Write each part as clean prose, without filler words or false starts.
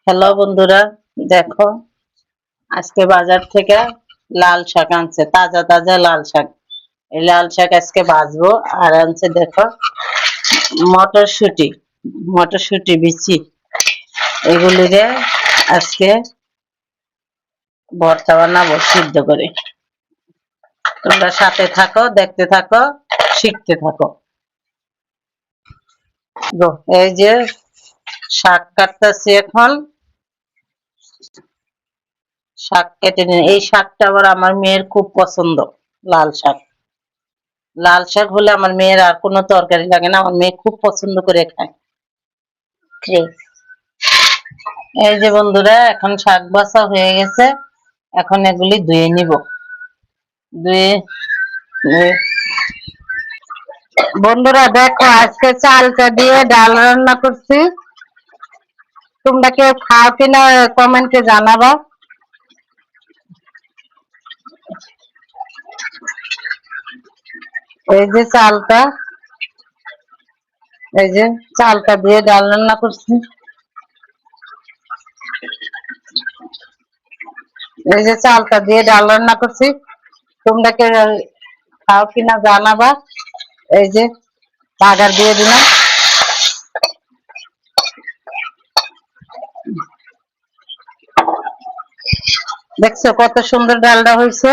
Hello বন্ধুরা, দেখো আজকে বাজার থেকে লাল শাক আনছে, তাজা তাজা লাল শাক। এই লাল শাক আজকে ভাজবো। আর আনছে দেখো মটরশুঁটি, মটরশুঁটি বিচি, এগুলিরে আজকে ভর্তা বানাবো সিদ্ধ করে। তোমরা সাথে থাকো, দেখতে থাকো, শিখতে থাকো। এই যে শাক কাটতেছি এখন, শাক কেটে নিন। এই শাকটা আবার আমার মেয়ের খুব পছন্দ, লাল শাক। লাল শাক হলে আমার মেয়ের আর কোনো তরকারি লাগে না, আমার মেয়ে খুব পছন্দ করে খায়। এই যে বন্ধুরা, এখন শাক বাছা হয়ে গেছে, এখন এগুলি ধুয়ে নিব। ধুয়ে বন্ধুরা দেখো, আজকে চালটা দিয়ে ডাল রান্না করছি। তোমরা কেউ খাও কিনা কমেন্টে জানাবা। এই যে চালটা, এই যে চালটা দিয়ে ডাল রান্না করছি। এই যে চালটা দিয়ে ডাল রান্না করছি, তোমরা কেউ খাও কিনা জানাবা। এই যে বাগার দিয়ে দিলাম। দেখছো কত সুন্দর ডালটা হয়েছে।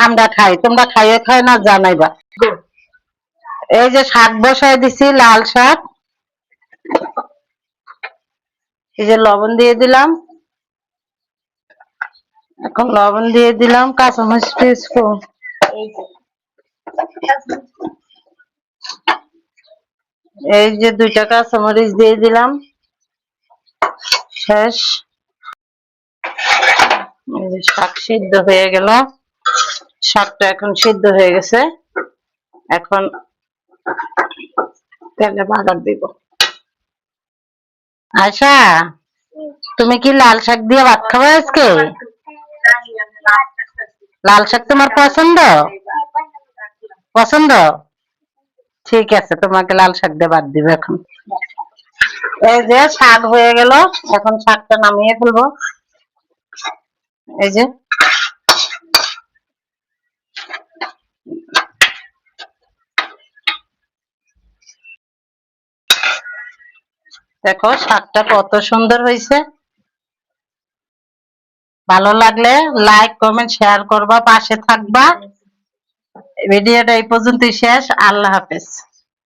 আমরা খাই, তোমরা খাইয়ে খাই না জানাইবা। এই যে শাক বসাই দিছি, লাল শাক। এই যে লবণ দিয়ে দিলাম, এখন লবণ দিয়ে দিলাম, কাঁচামরিচ পেস্ট। এই যে 2টা কাঁচামরিচ দিয়ে দিলাম, শেষ। শাক সিদ্ধ হয়ে গেল, শাকটা এখন সিদ্ধ হয়ে গেছে। এখন তেলে বাগার দিব। আয়শা, তুমি কি লাল শাক দিয়ে ভাত খাবে আজকে? লাল শাক তোমার পছন্দ? পছন্দ? ঠিক আছে, তোমাকে লাল শাক দিয়ে ভাত দিব এখন। এই যে শাক হয়ে গেল, এখন শাকটা নামিয়ে ফেলবো। এই যে দেখো শাকটা কত সুন্দর হয়েছে। ভালো লাগলে লাইক কমেন্ট শেয়ার করবা, পাশে থাকবা। ভিডিওটা এই পর্যন্তই শেষ। আল্লাহ হাফেজ।